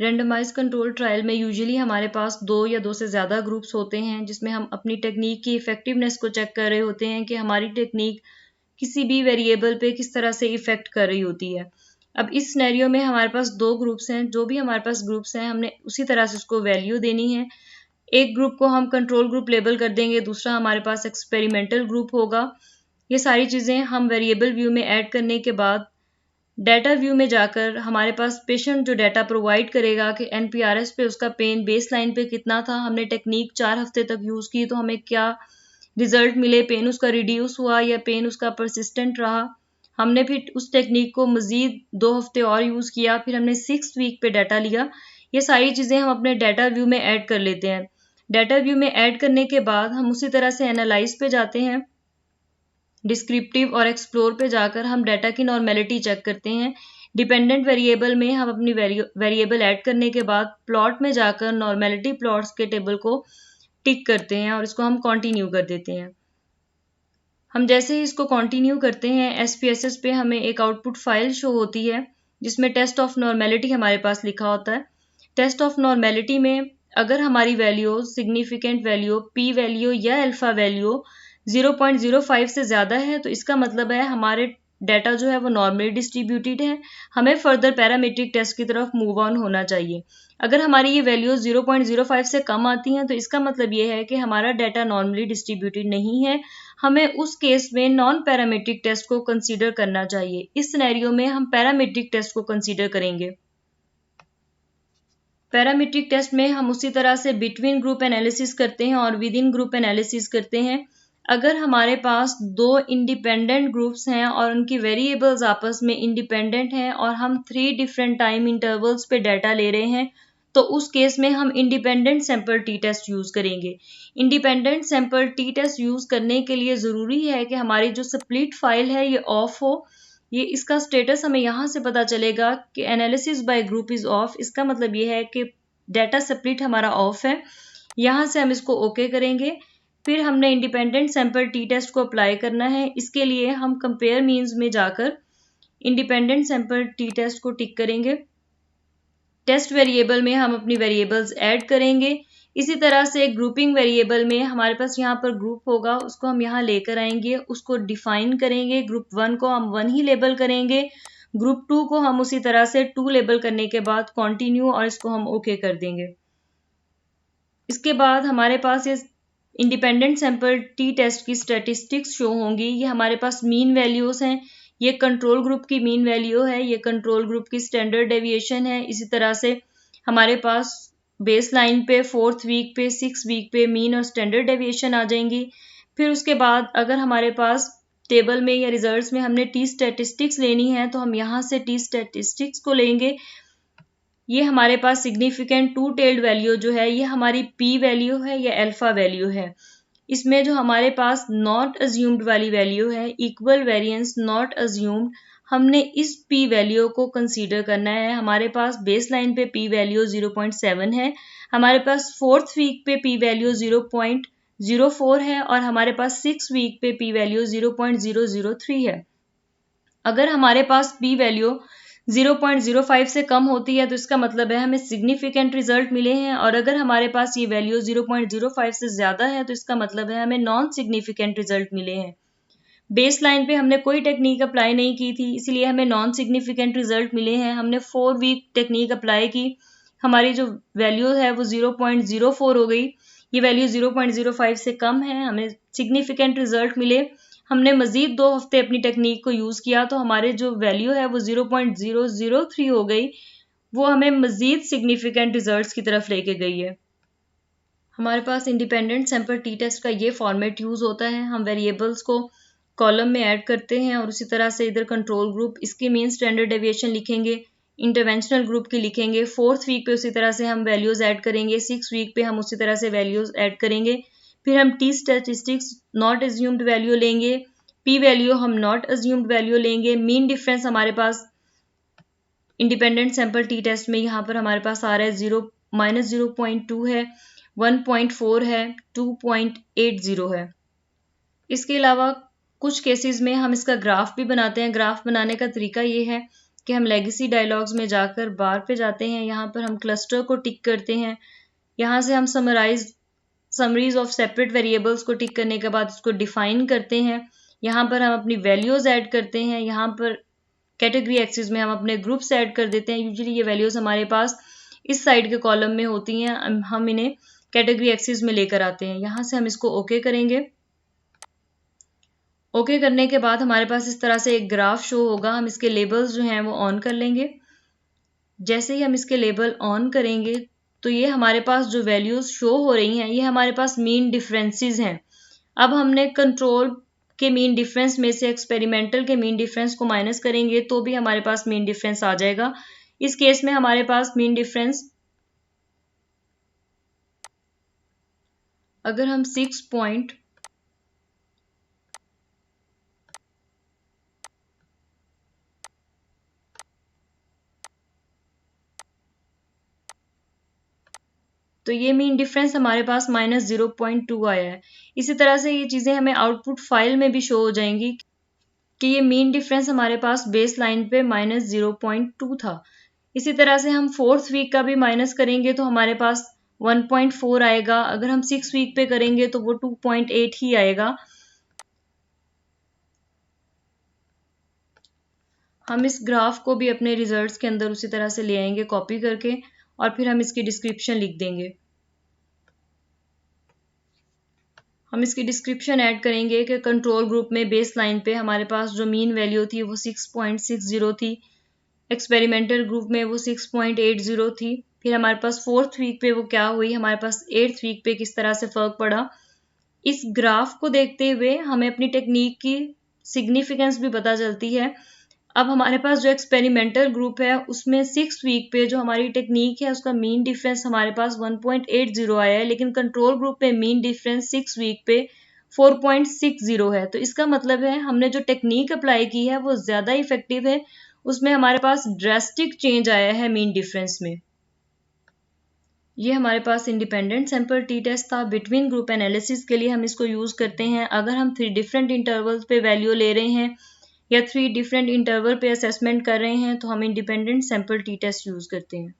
Randomise control trial में usually हमारे पास 2 या 2 से ज़्यादा ग्रुप्स होते हैं, जिसमें हम अपनी टेक्निक की इफेक्टिवनेस को चेक कर रहे होते हैं कि हमारी टेक्निक किसी भी वेरिएबल पे किस तरह से इफेक्ट कर रही होती है। अब इस सिनेरियो में हमारे पास 2 ग्रुप्स हैं, जो भी हमारे पास ग्रुप्स हैं हमने उसी तरह से उसको वैल्यू देनी है। एक ग्रुप को हम कंट्रोल ग्रुप लेबल कर देंगे, दूसरा हमारे पास एक्सपेरिमेंटल ग्रुप होगा। ये सारी चीज़ें हम वेरिएबल व्यू में ऐड करने के बाद डाटा व्यू में जाकर हमारे पास पेशेंट जो डाटा प्रोवाइड करेगा कि NPRS पे उसका पेन बेस लाइन पे कितना था, हमने टेक्निक 4 हफ्ते तक यूज़ की तो हमें क्या रिजल्ट मिले, पेन उसका रिड्यूस हुआ या पेन उसका परसिस्टेंट रहा। हमने फिर उस टेक्निक को मज़ीद 2 हफ्ते और यूज़ किया, फिर हमने 6 वीक पे डाटा लिया। ये सारी चीज़ें हम अपने डाटा व्यू में ऐड कर लेते हैं। डाटा व्यू में ऐड करने के बाद हम उसी तरह से एनालाइज पे जाते हैं। डिस्क्रिप्टिव और एक्सप्लोर पे जाकर हम डाटा की नॉर्मेलिटी चेक करते हैं। डिपेंडेंट वेरिएबल में हम अपनी वेरिएबल ऐड करने के बाद प्लॉट में जाकर नॉर्मेलिटी प्लॉट्स के टेबल को टिक करते हैं और इसको हम कंटिन्यू कर देते हैं। हम जैसे ही इसको कंटिन्यू करते हैं, SPSS पे हमें एक आउटपुट फाइल शो होती है जिसमें टेस्ट ऑफ नॉर्मेलिटी हमारे पास लिखा होता है। टेस्ट ऑफ नॉर्मेलिटी में अगर हमारी value significant value, P value या अल्फा वैल्यू 0.05 से ज़्यादा है तो इसका मतलब है हमारे डाटा जो है वो नॉर्मली डिस्ट्रीब्यूटेड है, हमें फर्दर पैरामीट्रिक टेस्ट की तरफ मूव ऑन होना चाहिए। अगर हमारी ये वैल्यूज 0.05 से कम आती हैं तो इसका मतलब ये है कि हमारा डाटा नॉर्मली डिस्ट्रीब्यूटेड नहीं है, हमें उस केस में नॉन पैरामीट्रिक टेस्ट को कंसीडर करना चाहिए। इस सिनेरियो में हम पैरामीट्रिक टेस्ट को कंसीडर करेंगे। पैरामीट्रिक टेस्ट में हम उसी तरह से बिटवीन ग्रुप एनालिसिस करते हैं और विद इन ग्रुप एनालिसिस करते हैं। अगर हमारे पास 2 इंडिपेंडेंट ग्रुप्स हैं और उनकी वेरिएबल्स आपस में इंडिपेंडेंट हैं और हम 3 डिफरेंट टाइम इंटरवल्स पे डाटा ले रहे हैं तो उस केस में हम independent sample T test use करेंगे। Independent sample T test use करने के लिए ज़रूरी है कि हमारी जो स्प्लिट फाइल है ये ऑफ हो। ये इसका स्टेटस हमें यहाँ से पता चलेगा कि analysis bye group is of. इसका मतलब ये है कि डाटा स्प्लिट हमारा ऑफ है। यहाँ से हम इसको ओके करेंगे। फिर हमने इंडिपेंडेंट सैंपल टी टेस्ट को अप्लाई करना है। इसके लिए हम कंपेयर मीन्स में जाकर इंडिपेंडेंट सैंपल टी टेस्ट को टिक करेंगे। टेस्ट वेरिएबल में हम अपनी वेरिएबल्स ऐड करेंगे। इसी तरह से ग्रुपिंग वेरिएबल में हमारे पास यहाँ पर ग्रुप होगा, उसको हम यहाँ लेकर आएंगे, उसको डिफाइन करेंगे। ग्रुप 1 को हम 1 ही लेबल करेंगे, ग्रुप 2 को हम उसी तरह से 2 लेबल करने के बाद कंटिन्यू और इसको हम ओके कर देंगे। इसके बाद हमारे पास ये इंडिपेंडेंट सैंपल टी टेस्ट की स्टैटिस्टिक्स शो होंगी। ये हमारे पास मीन वैल्यूज हैं, ये कंट्रोल ग्रुप की मीन वैल्यू है, ये कंट्रोल ग्रुप की स्टैंडर्ड डेविएशन है। इसी तरह से हमारे पास बेस लाइन पे 4th वीक पे 6 वीक पे मीन और स्टैंडर्ड डेविएशन आ जाएंगी। फिर उसके बाद अगर हमारे पास टेबल में या रिजल्ट्स में हमने टी स्टैटिस्टिक्स लेनी है तो हम यहाँ से टी स्टैटिस्टिक्स को लेंगे। ये हमारे पास सिग्निफिकेंट टू टेल्ड वैल्यू जो है ये हमारी पी वैल्यू है या अल्फा वैल्यू है। इसमें जो हमारे पास नॉट अज्यूम्ड वाली वैल्यू है, इक्वल वेरिएंस नॉट अज्यूम्ड, हमने इस पी वैल्यू को कंसीडर करना है। हमारे पास बेस लाइन पे पी वैल्यू 0.7 है, हमारे पास 4th वीक पे पी वैल्यू 0.04 है और हमारे पास 6 वीक पे पी वैल्यू 0.003 है। अगर हमारे पास पी वैल्यू 0.05 से कम होती है तो इसका मतलब है हमें सिग्निफिकेंट रिजल्ट मिले हैं, और अगर हमारे पास ये वैल्यू 0.05 से ज़्यादा है तो इसका मतलब है हमें नॉन सिग्निफिकेंट रिजल्ट मिले हैं। बेस लाइन पे हमने कोई टेक्निक अप्लाई नहीं की थी, इसलिए हमें नॉन सिग्निफिकेंट रिजल्ट मिले हैं। हमने 4 वीक टेक्निक अप्लाई की, हमारी जो वैल्यू है वो 0.04 हो गई। ये वैल्यू 0.05 से कम है, हमें सिग्निफिकेंट रिजल्ट मिले। हमने मजीद 2 हफ्ते अपनी टेक्निक को यूज़ किया तो हमारे जो वैल्यू है वो 0.003 हो गई, वो हमें मजीद सिग्निफिकेंट रिजल्ट्स की तरफ लेके गई है। हमारे पास इंडिपेंडेंट सैंपल टी टेस्ट का ये फॉर्मेट यूज़ होता है। हम वेरिएबल्स को कॉलम में ऐड करते हैं और उसी तरह से इधर कंट्रोल ग्रुप, इसकी मीन स्टैंडर्ड डेविएशन लिखेंगे, इंटरवेंशनल ग्रुप की लिखेंगे। 4th वीक पे उसी तरह से हम वैल्यूज़ ऐड करेंगे, 6 वीक पे हम उसी तरह से वैल्यूज़ ऐड करेंगे। फिर हम T statistics not assumed value लेंगे, पी वैल्यू हम नॉट अज्यूम्ड वैल्यू लेंगे। मीन डिफरेंस हमारे पास इंडिपेंडेंट सैंपल टी टेस्ट में यहाँ पर हमारे पास आ रहा है -0.2 है, 1.4 है, 2.80 है। इसके अलावा कुछ केसेस में हम इसका ग्राफ भी बनाते हैं। ग्राफ बनाने का तरीका ये है कि हम लेगेसी डायलॉग्स में जाकर बार पे जाते हैं, यहाँ पर हम क्लस्टर को टिक करते हैं, यहाँ से हम समरीज ऑफ सेपरेट वेरिएबल्स को टिक करने के बाद उसको डिफाइन करते हैं, यहाँ पर हम अपनी वैल्यूज ऐड करते हैं, यहाँ पर कैटेगरी एक्सिस में हम अपने ग्रुप्स ऐड कर देते हैं। यूजुअली ये वैल्यूज हमारे पास इस साइड के कॉलम में होती हैं, हम इन्हें कैटेगरी एक्सिस में लेकर आते हैं। यहाँ से हम इसको ओके करेंगे। ओके करने के बाद हमारे पास इस तरह से एक ग्राफ शो होगा। हम इसके लेबल्स जो हैं वो ऑन कर लेंगे। जैसे ही हम इसके लेबल ऑन करेंगे तो ये हमारे पास जो वैल्यूज शो हो रही हैं ये हमारे पास मीन डिफरेंसेस हैं। अब हमने कंट्रोल के मीन डिफरेंस में से एक्सपेरिमेंटल के मीन डिफरेंस को माइनस करेंगे तो भी हमारे पास मीन डिफरेंस आ जाएगा। इस केस में हमारे पास मीन डिफरेंस, अगर हम 6 पॉइंट तो ये मीन डिफरेंस हमारे पास -0.2 आया है। इसी तरह से ये चीज़ें हमें आउटपुट फाइल में भी शो हो जाएंगी कि ये मीन डिफरेंस हमारे पास बेस लाइन पे -0.2 था। इसी तरह से हम 4th वीक का भी माइनस करेंगे तो हमारे पास 1.4 आएगा। अगर हम 6 वीक पे करेंगे तो वो 2.8 ही आएगा। हम इस ग्राफ को भी अपने रिजल्ट्स के अंदर उसी तरह से ले आएंगे कॉपी करके, और फिर हम इसकी डिस्क्रिप्शन लिख देंगे। हम इसकी डिस्क्रिप्शन ऐड करेंगे कि कंट्रोल ग्रुप में बेस लाइन पे हमारे पास जो मीन वैल्यू थी वो 6.60 थी, एक्सपेरिमेंटल ग्रुप में वो 6.80 थी, फिर हमारे पास 4th वीक पे वो क्या हुई, हमारे पास 8th वीक पे किस तरह से फ़र्क पड़ा। इस ग्राफ को देखते हुए हमें अपनी टेक्निक की सिग्निफिकेंस भी पता चलती है। अब हमारे पास जो एक्सपेरिमेंटल ग्रुप है उसमें 6th वीक पे जो हमारी टेक्निक है उसका मीन डिफरेंस हमारे पास 1.80 आया है, लेकिन कंट्रोल ग्रुप पे मीन डिफरेंस 6 वीक पे 4.60 है। तो इसका मतलब है हमने जो टेक्निक अप्लाई की है वो ज़्यादा इफेक्टिव है, उसमें हमारे पास ड्रास्टिक चेंज आया है मीन डिफरेंस में। ये हमारे पास इंडिपेंडेंट सैंपल टी टेस्ट था। बिटवीन ग्रुप एनालिसिस के लिए हम इसको यूज़ करते हैं अगर हम 3 डिफरेंट इंटरवल्स पे वैल्यू ले रहे हैं या 3 डिफरेंट इंटरवल पे असेसमेंट कर रहे हैं तो हम independent sample T test use करते हैं।